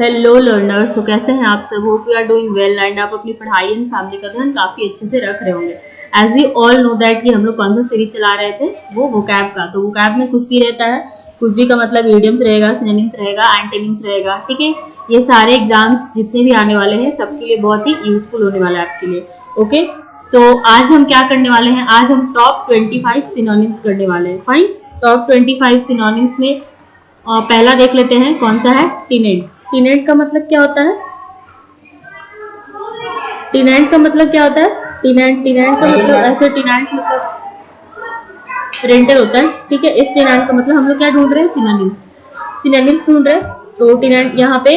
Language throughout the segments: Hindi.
हेलो लर्नर्स, तो कैसे हैं आप सब? Hope you are doing well and आप अपनी पढ़ाई एंड फैमिली का ध्यान काफी अच्छे से रख रहे होंगे। As you all know that कि हम लोग कौन सा सीरीज चला रहे थे, वो वोकैब का। तो वोकैब में कुछ भी रहता है, कुछ भी का मतलब इडियम्स रहेगा, सिनोनिम्स रहेगा, एंटोनिम्स रहेगा। ठीक है, ये सारे एग्जाम्स जितने भी आने वाले हैं सबके लिए बहुत ही यूजफुल होने वाला है आपके लिए। ओके, तो आज हम क्या करने वाले हैं? आज हम टॉप 25 सिनोनिम्स करने वाले हैं। फाइन, टॉप 25 सिनोनिम्स में पहला देख लेते हैं, कौन सा है? टिनेंट। टिनेंट का मतलब क्या होता है? टिनेंट का मतलब क्या होता है? टिनेंट का मतलब ऐसे, टिनेंट मतलब रेंटर होता है। ठीक है, इस टिनेंट का मतलब हम लोग क्या ढूंढ रहे हैं? सिनोनिम्स ढूंढ रहे हैं। तो टिनेंट यहाँ पे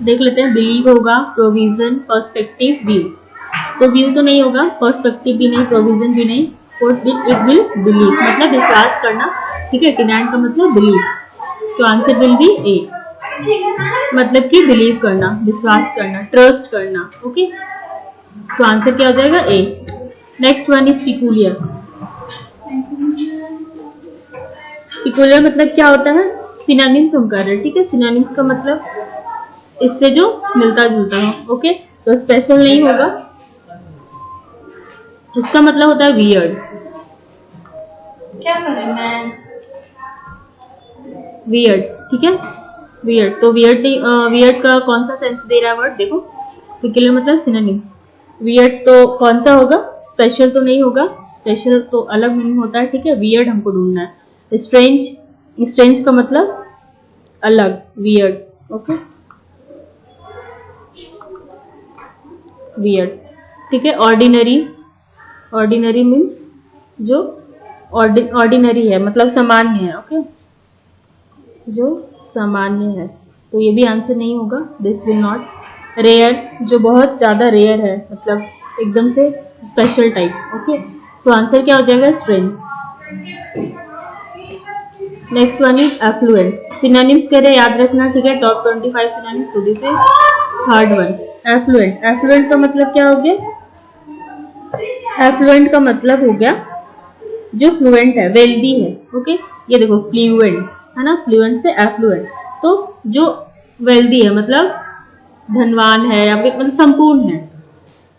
देख लेते हैं, बिलीव होगा, प्रोविजन, पर्सपेक्टिव, व्यू। तो व्यू तो नहीं होगा, पर्सपेक्टिव भी नहीं, प्रोविजन भी नहीं। इट विल बिलीव मतलब विश्वास करना। ठीक है, टिनेंट का मतलब बिलीव, तो आंसर विल बी ए, मतलब कि बिलीव करना, विश्वास करना, ट्रस्ट करना। ओके, तो आंसर क्या हो जाएगा? ए। Next one is peculiar. Peculiar मतलब क्या होता है? सिनोनिम्स हम कर रहे हैं। ठीक है, सिनोनिम्स का मतलब इससे जो मिलता जुलता हो। ओके, तो स्पेशल नहीं होगा, इसका मतलब होता है वियर्ड। क्या करें मैं? वियर्ड, ठीक है, वियर्ड। तो वियर्ड का कौन सा सेंस दे रहा है वर्ड? देखो, पिकुलियर मतलब सिनोनिम्स। वियर्ड तो कौन सा होगा? स्पेशल तो नहीं होगा, स्पेशल तो अलग मीनिंग होता है। ठीक है, वियर्ड हमको ढूंढना है। स्ट्रेंज का मतलब अलग, वियर्ड। Okay, weird. ठीक है, ऑर्डिनरी मीन्स जो ऑर्डिनरी है, मतलब सामान्य है। ओके, जो सामान्य है, तो ये भी आंसर नहीं होगा, दिस विल नॉट। रेयर, जो बहुत ज्यादा रेयर है, मतलब एकदम से special type. Okay, so answer क्या हो जाएगा? Strange. Next one is affluent. Synonyms कह रहे, याद रखना। ठीक है, टॉप 25 सिनोनिम्स, तो this is third one, affluent. Affluent का मतलब क्या हो गया? एफ्लुएंट का मतलब हो गया जो फ्लुएंट है, वेल्दी है। ओके, ये देखो, फ्लुएंट है ना, फ्लुएंट से एफ्लुएंट, तो जो वेल्दी है मतलब धनवान है या फिर मतलब संपूर्ण है।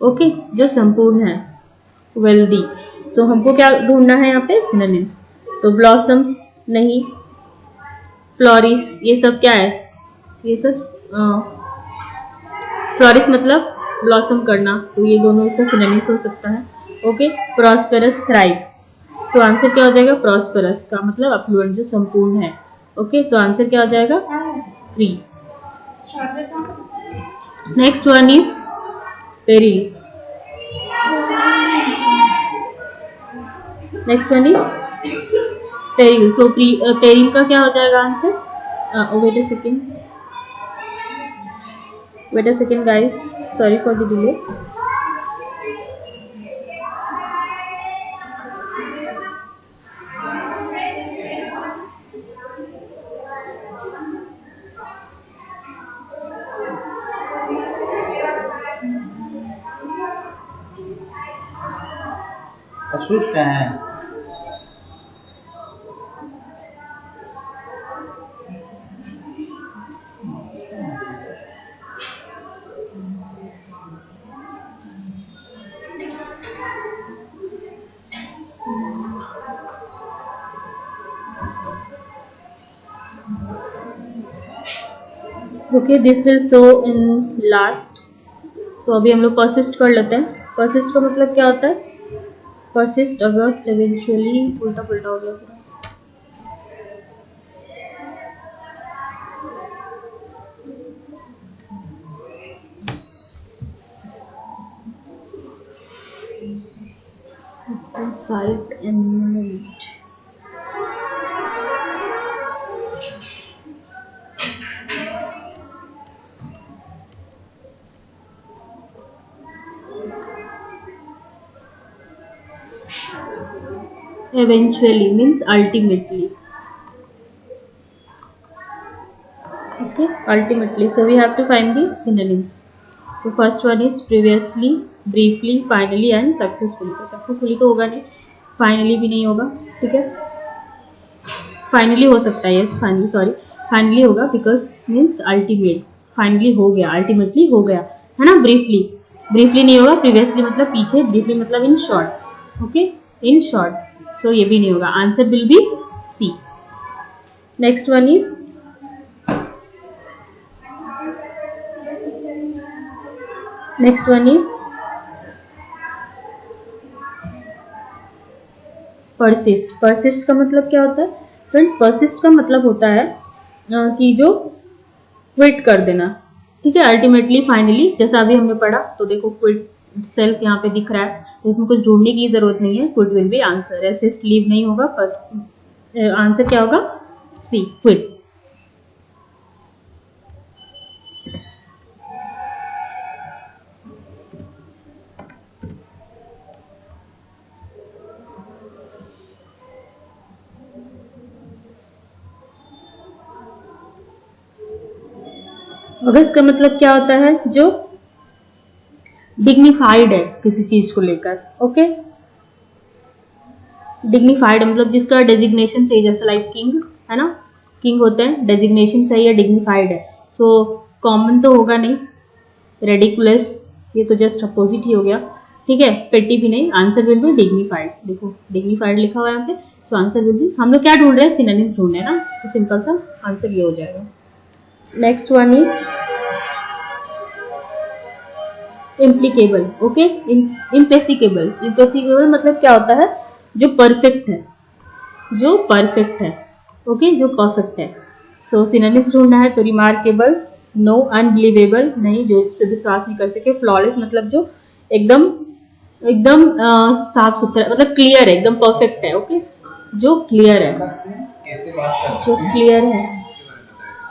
ओके, जो संपूर्ण है, वेल्दी। सो हमको क्या ढूंढना है यहाँ पे? सिनोनिम्स। तो ब्लॉसम्स नहीं, फ्लोरिश, ये सब क्या है? ये सब फ्लोरिश मतलब ब्लॉसम करना, तो ये दोनों इसका सिनोनिम्स हो सकता है। Okay, prosperous, thrive. तो आंसर क्या हो जाएगा? प्रॉस्पेरस का मतलब अफ्लुएंट, जो संपूर्ण है। ओके, सो आंसर क्या हो जाएगा? 3। Next one is peril. Next one is peril. So peril का क्या हो जाएगा answer? Wait a second guys, sorry for the delay. असुष्ट है। Okay, this will show in last. So अभी हम लोग परसिस्ट कर लेते हैं। परसिस्ट का मतलब क्या होता है? परसिस्ट, अगस्त, इवेंचुअली, उल्टा पुल्टा हो गया पूरा। Site eminent, eventually means ultimately. Okay, ultimately. So we have to find the synonyms. So first one is previously, briefly, finally and successfully. तो successfully तो होगा नहीं, finally भी नहीं होगा। ठीक है, finally हो सकता है, yes, finally, sorry, finally होगा, because means ultimate, फाइनली हो गया, अल्टीमेटली हो गया, है ना। ब्रीफली, ब्रीफली नहीं होगा, प्रीवियसली मतलब पीछे, ब्रीफली मतलब in short, okay, in short, so ये भी नहीं होगा, answer will be C. Next one is persist. Persist का मतलब क्या होता है फ्रेंड्स? परसिस्ट का मतलब होता है कि जो क्विट कर देना, ठीक है, अल्टीमेटली फाइनली, जैसा अभी हमने पढ़ा, तो देखो क्विट सेल्फ यहाँ पे दिख रहा है, तो इसमें कुछ ढूंढने की जरूरत नहीं है, quit will be answer. Resist, leave नहीं होगा, पर आंसर क्या होगा? सी, क्विट। ऑगस्ट का मतलब क्या होता है? जो डिग्निफाइड है किसी चीज को लेकर, ओके। डिग्निफाइड मतलब जिसका डेजिग्नेशन सही, जैसे लाइक किंग, है ना, किंग होते हैं, डेजिग्नेशन सही है, डिग्निफाइड है। सो कॉमन तो होगा नहीं, रेडिकुलस, ये तो जस्ट अपोजिट ही हो गया, ठीक है, पेटी भी नहीं, आंसर विल बी डिग्निफाइड। देखो डिग्निफाइड लिखा हुआ है यहाँ पे, सो आंसर विल बी, हम लोग क्या ढूंढ रहे हैं? सिनोनिम्स ढूंढ रहे हैं ना, तो सिंपल सा आंसर ये हो जाएगा। Next one is implacable, okay, impeccable. Impeccable मतलब क्या होता है? जो परफेक्ट है, जो परफेक्ट है, ओके, जो परफेक्ट है। सो सिनोनिम्स ढूंढना है, तो रिमार्केबल, नो, अनबिलीवेबल नहीं, जो इस पर विश्वास नहीं कर सके, फ्लॉलेस मतलब जो एकदम एकदम साफ सुथरा, मतलब क्लियर है, एकदम परफेक्ट है, ओके, जो क्लियर है, जो क्लियर है,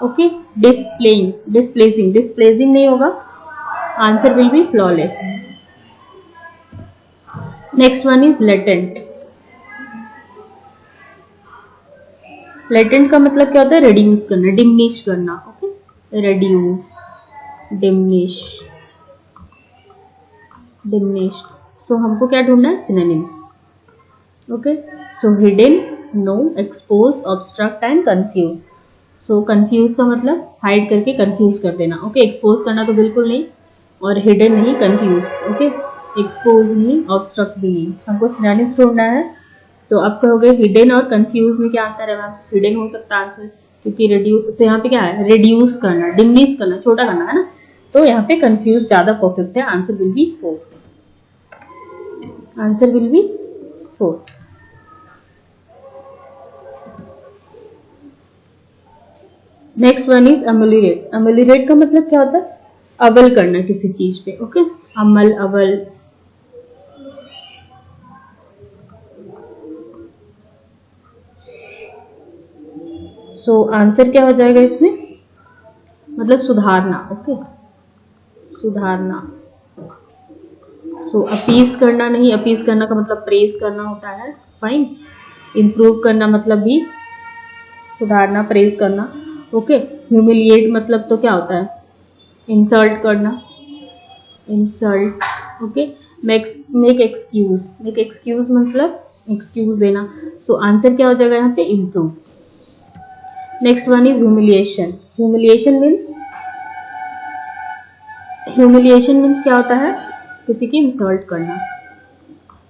ओके। डिस्प्लेइंग, डिस्प्लेसिंग, डिस्प्लेसिंग नहीं होगा, answer will be flawless. Next one is latent. Latent का मतलब क्या होता है? रिड्यूस करना, डिमिनिश करना, okay, reduce, diminish, diminish. So हमको क्या ढूंढना है? Synonyms, okay. So hidden, no, expose, obstruct and confuse. So confuse का मतलब हाइड करके कंफ्यूज कर देना, ओके। एक्सपोज करना तो बिल्कुल नहीं, और हिडन नहीं, कंफ्यूज, ओके। एक्सपोज नहीं, ऑब्स्ट्रक्ट भी नहीं, हमको सिनोनिम्स ढूंढना है। तो आप कहोगे हिडन और कंफ्यूज में क्या अंतर है मैम? हिडन हो सकता है आंसर, क्योंकि रिड्यूस, तो यहाँ पे क्या है? रिड्यूस करना, डिमिनिश करना, छोटा करना, है ना, तो यहाँ पे कंफ्यूज ज्यादा परफेक्ट है, answer will be 4, answer will be 4। Next one is ameliorate. Ameliorate का मतलब क्या होता है? अवल करना किसी चीज पे, ओके, अमल, अवल। सो आंसर क्या हो जाएगा इसमें? मतलब सुधारना, ओके, सुधारना। सो अपीस करना नहीं, अपीस करना का मतलब प्रेज करना होता है, फाइन। इम्प्रूव करना मतलब भी सुधारना, प्रेज करना, ओके। ह्यूमिलिएट मतलब तो क्या होता है? इंसल्ट करना, insult, okay. Make excuse, make excuse मतलब एक्सक्यूज देना। सो आंसर क्या हो जाएगा यहाँ पे? Improve. Next one is humiliation. Humiliation means क्या होता है? किसी की इंसल्ट करना,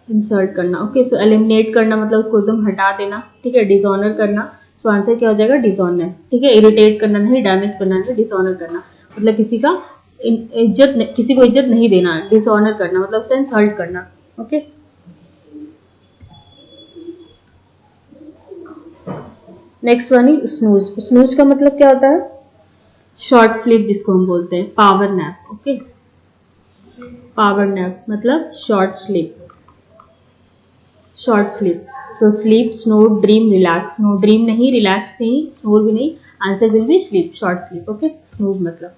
इंसल्ट करना, ओके। सो एलिमिनेट करना मतलब उसको एकदम हटा देना, ठीक है। डिसऑनर करना, सो आंसर क्या हो जाएगा? डिसऑनर, ठीक है। इरिटेट करना नहीं, डैमेज करना नहीं, डिसऑनर करना मतलब किसी का इज्जत, किसी को इज्जत नहीं देना। डिसऑनर करना मतलब उसका इंसल्ट करना, okay. Next one is snooze. Snooze का मतलब क्या होता है? शॉर्ट स्लीप जिसको हम बोलते हैं, power nap, okay. Power nap मतलब short sleep, short sleep. So sleep, snore, dream, relax. No, dream नहीं, रिलैक्स नहीं, स्नोर भी नहीं, answer will be sleep, short sleep, okay. Snooze मतलब।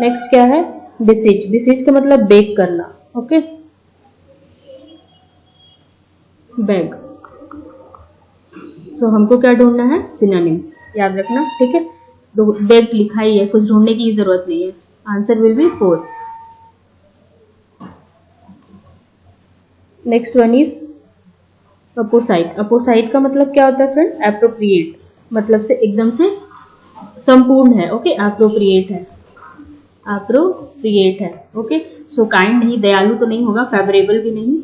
नेक्स्ट क्या है? बिसीज। बिसीज का मतलब बेग करना, ओके, बेग। सो हमको क्या ढूंढना है? सिनोनिम्स, याद रखना, ठीक है। तो बेग लिखा ही है, कुछ ढूंढने की जरूरत नहीं है, answer will be 4। Next one is apposite. Apposite का मतलब क्या होता है फ्रेंड? एप्रोप्रिएट, मतलब से एकदम से संपूर्ण है, ओके, अप्रोप्रिएट है, अप्रोप्रिएट है, ओके। सो काइंड नहीं, दयालु तो नहीं होगा, फेवरेबल भी नहीं,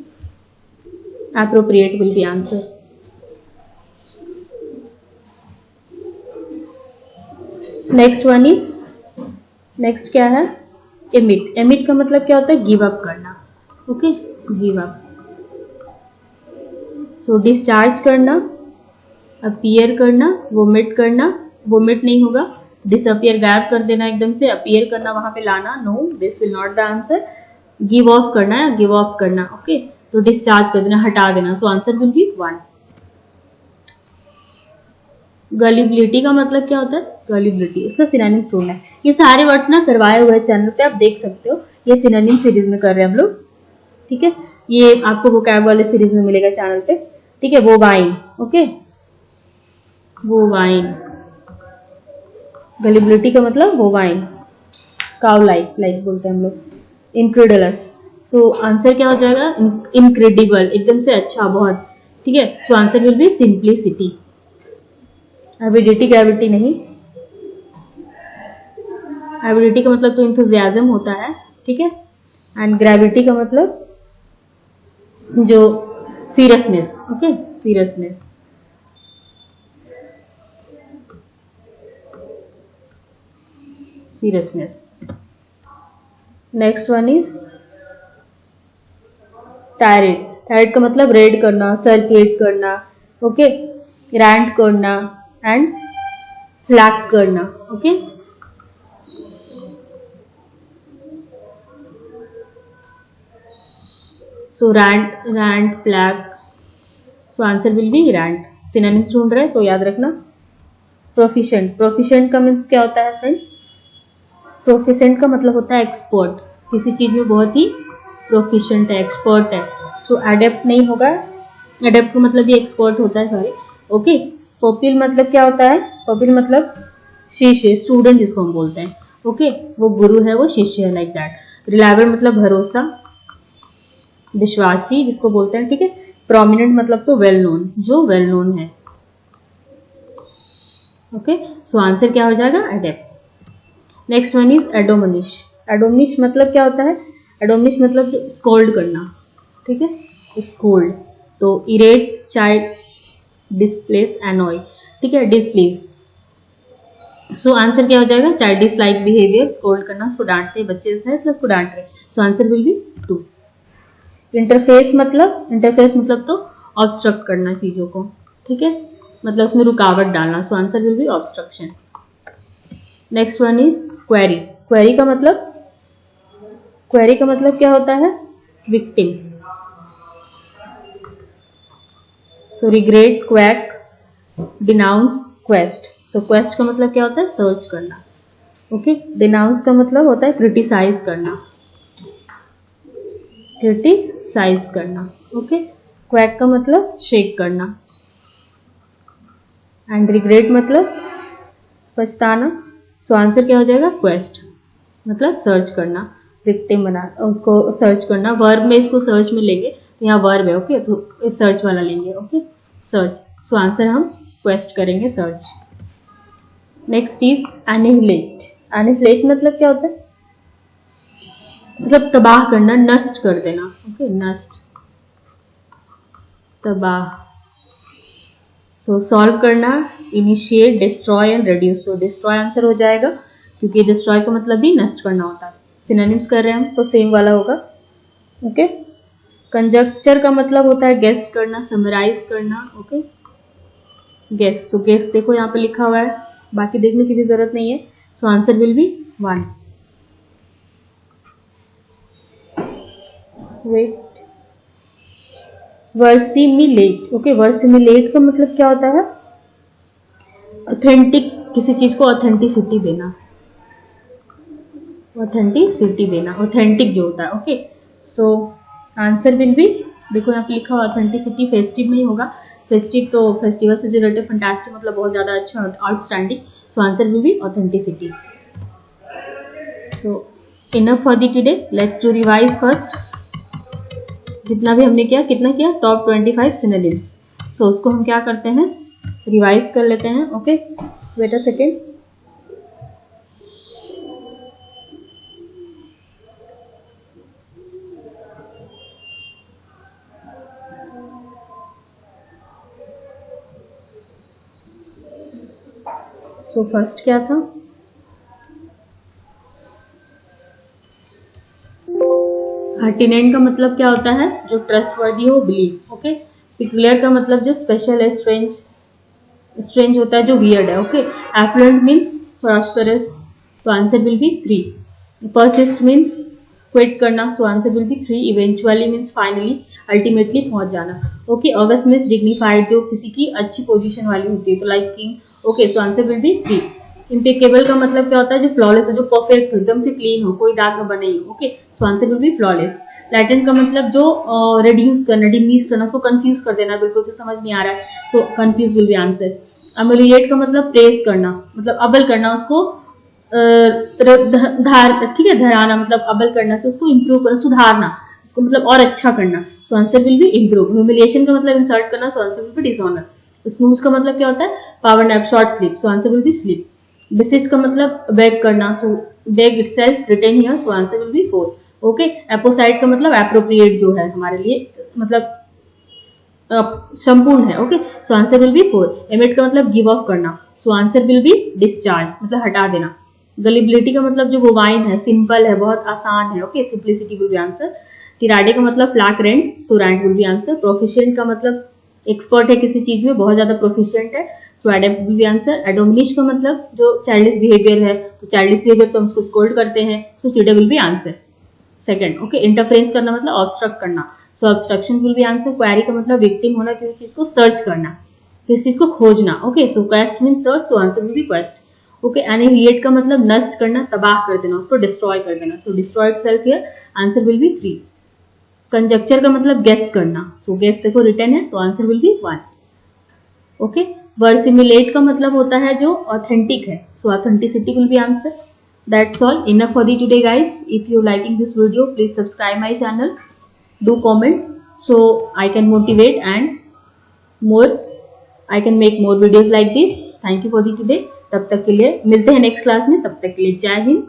appropriate will be answer. Next one is, next क्या है, एमिट। एमिट का मतलब क्या होता है, गिव अप करना, ओके, गिव अप। सो डिस्चार्ज करना, अपीयर करना, वोमिट करना, वोमिट नहीं होगा, डिसअपियर, गायब कर देना एकदम से, अपीयर करना, वहां पे लाना, no, this will not the answer. Give off करना है, गिव ऑफ करना, ओके, तो डिस्चार्ज कर देना, हटा देना, so answer will be 1। Gullibility का मतलब क्या होता है, गलिबिलिटी, इसका सिनोनिम्स ढूंढना है। ये सारे वर्ड्स ना करवाए हुए चैनल पे आप देख सकते हो, ये सिनोनिम सीरीज में कर रहे हैं हम लोग, ठीक है। ये आपको वोकैब वाले सीरीज में मिलेगा चैनल पे, ठीक है। वो वाइन, ओके, वो वाइन, गलिबिलिटी का मतलब वो वाइन, काउ लाइक, लाइक बोलते हैं हम लोग। इनक्रेडुलस, सो आंसर क्या हो जाएगा, इनक्रेडिबल, एकदम से अच्छा, बहुत, ठीक है। So answer will B simplicity. Avidity, gravity नहीं, एविडिटी का मतलब तो इंथुजियाज्म होता है, ठीक है, एंड ग्रेविटी का मतलब जो seriousness, okay, seriousness. Seriousness. Next one is tirade. Tirade का मतलब रेड करना, सर्कुलेट करना, ओके, रैंट करना एंड फ्लैग करना, okay. So rant, flag, so answer will be rant. Synonyms ढूंढ रहे हैं तो याद रखना। प्रोफिशिएंट, प्रोफिशिएंट का मीन्स क्या होता है फ्रेंड्स, प्रोफिशिएंट का मतलब होता है एक्सपर्ट, किसी चीज में बहुत ही प्रोफिशिएंट है, एक्सपर्ट है। सो एडेप्ट नहीं होगा, एडेप्ट का मतलब भी एक्सपर्ट होता है, सॉरी, ओके। पॉपिल मतलब क्या होता है, पॉपिल मतलब शिष्य, स्टूडेंट जिसको हम बोलते हैं, ओके, वो गुरु है, वो शिष्य है, लाइक दैट। रिलायबल मतलब भरोसा, विश्वासी जिसको बोलते हैं, ठीक है। प्रोमिनेंट मतलब तो वेल नोन, जो वेल नोन है, ओके। सो आंसर क्या हो जाएगा, adept. Next one is admonish. Admonish मतलब क्या होता है, एडोमनिश मतलब स्कोल्ड करना, ठीक है, स्कोल्ड। तो इरेट, चाइल्ड, डिस्प्लेस, एनॉय, ठीक है, डिस्प्लेस। सो आंसर क्या हो जाएगा, चाइल्डिश लाइक बिहेवियर, स्कोल्ड करना, उसको डांटते हैं, बच्चे से इसलिए उसको डांट रहे, सो आंसर विल बी 2। इंटरफेस मतलब तो ऑब्स्ट्रक्ट करना चीजों को, ठीक है, मतलब उसमें रुकावट डालना, सो answer will B obstruction. Next one is query. Query का मतलब क्या होता है, विक्टिम। सो रिग्रेट, क्वैक, डिनाउंस, क्वेस्ट। सो क्वेस्ट का मतलब क्या होता है, सर्च करना, ओके। डिनाउंस का मतलब होता है क्रिटिसाइज करना, क्रिटिसाइज करना, ओके। क्वैक का मतलब शेक करना, एंड रिग्रेट मतलब पछताना। सो आंसर क्या हो जाएगा, क्वेस्ट, मतलब सर्च करना, विक्टिम बना, उसको सर्च करना। वर्ब में इसको सर्च में लेंगे तो यहाँ वर्ब है, ओके, तो सर्च वाला लेंगे, ओके, सर्च। सो आंसर हम क्वेस्ट करेंगे, search. Next is annihilate. Annihilate मतलब क्या होता है, मतलब तबाह करना, नष्ट कर देना, ओके, नष्ट, तबाह। सो सॉल्व करना, इनिशिएट, डिस्ट्रॉय एंड रिड्यूस। तो डिस्ट्रॉय आंसर हो जाएगा, क्योंकि डिस्ट्रॉय का मतलब भी नष्ट करना होता है। सिनोनिम्स कर रहे हैं हम तो सेम वाला होगा, ओके। कंजक्चर का मतलब होता है गेस करना, समराइज करना, ओके, गेस। सो गेस देखो यहाँ पे लिखा हुआ है, बाकी देखने की भी जरूरत नहीं है। So answer will be 1। Wait, verisimilitude, okay. Verisimilitude का मतलब क्या होता है, ऑथेंटिक, किसी चीज को ऑथेंटिसिटी देना, ऑथेंटिसिटी देना, ऑथेंटिक जो होता है, okay. So answer will B, देखो यहाँ पे लिखा हुआ ऑथेंटिसिटी। फेस्टिव नहीं होगा, फेस्टिव तो फेस्टिवल से रिलेटेड, फंटास्टिक मतलब बहुत ज्यादा अच्छा, outstanding. So answer will B authenticity. So enough for the today, let's do revise first. जितना भी हमने किया, कितना किया, टॉप 25 सिनोनिम्स। सो उसको हम क्या करते हैं, रिवाइज कर लेते हैं, okay. Wait a second. So first क्या था, टिनेंट का मतलब क्या होता है, जो ट्रस्टवर्दी हो, बिलीव। ओके, पिकुलियर का मतलब जो स्पेशल है, स्ट्रेंज होता है, जो वियर्ड है। ओके, एफ्लुएंट मीन्स प्रॉस्परस, तो answer will be 3। Persist means quit करना, so answer will be 3। Eventually means finally, ultimately पहुंच जाना। ओके, ऑगस्ट मीन्स डिग्निफाइड, जो किसी की अच्छी पोजीशन वाली होती है, तो like king. Okay, so answer will be 3। Impeccable का मतलब क्या होता है, जो फ्लॉलेस है, जो परफेक्ट, एकदम से क्लीन हो, कोई दाग बने ही। Okay, so answer will be flawless. Latent का मतलब जो रिड्यूस करना, डिमीज करना, उसको कंफ्यूज कर देना, बिल्कुल से समझ नहीं आ रहा है, so confuse will be answer. Ameliorate का मतलब प्रेस करना, मतलब अबल करना, उसको ठीक है, धराना, मतलब अबल करना से उसको इम्प्रूव करना, सुधारना, उसको मतलब और अच्छा करना, so answer will be improve. Humiliation का मतलब इंसल्ट करना, so answer will be dishonour. Snooze का मतलब क्या होता है, power nap, short sleep, so answer will be sleep. Beseech का मतलब बेग करना, so beg itself, written here, so answer will be 4। Okay, apposite का मतलब एप्रोप्रिएट, जो है हमारे लिए मतलब संपूर्ण है। Okay, so answer will be 4। Emit का मतलब गिव ऑफ करना, so answer will be discharge, मतलब हटा देना। गलिबिलिटी का मतलब जो बोवाइन है, सिंपल है, बहुत आसान है। Okay, simplicity will be answer. Tirade का मतलब flak rant, so rant will be answer. Proficient का मतलब एक्सपर्ट है किसी चीज में, बहुत ज्यादा प्रोफिशिएंट है, सो एडेप्ट विल बी आंसर। एडोमिनिश का मतलब जो चाइल्डिश बिहेवियर है, तो चाइल्डिश बिहेवियर तो हम उसको स्कोल्ड करते हैं, so chide will be answer second. Okay, interference करना मतलब ऑब्स्ट्रक्ट करना, so obstruction will be answer. Query का मतलब विक्टिम होना, किसी चीज को सर्च करना, किसी चीज को खोजना। Okay, so quest mean search, so answer will B quest. Okay, annihilate का मतलब नष्ट करना, तबाह कर देना, उसको डिस्ट्रॉय कर देना, so destroyed self here, answer will be 3। Conjecture का मतलब गेस करना, सो गेस देखो रिटर्न है, तो answer will be 1। Okay, verisimilitude का मतलब होता है जो ऑथेंटिक है, so authenticity will be answer. That's all. Enough for the today, guys. If you liking this video, please subscribe my channel. Do comments so I can motivate and more. I can make more videos like this. Thank you for the today. तब तक के लिए मिलते हैं नेक्स्ट क्लास में. तब तक के लिए जय हिंद.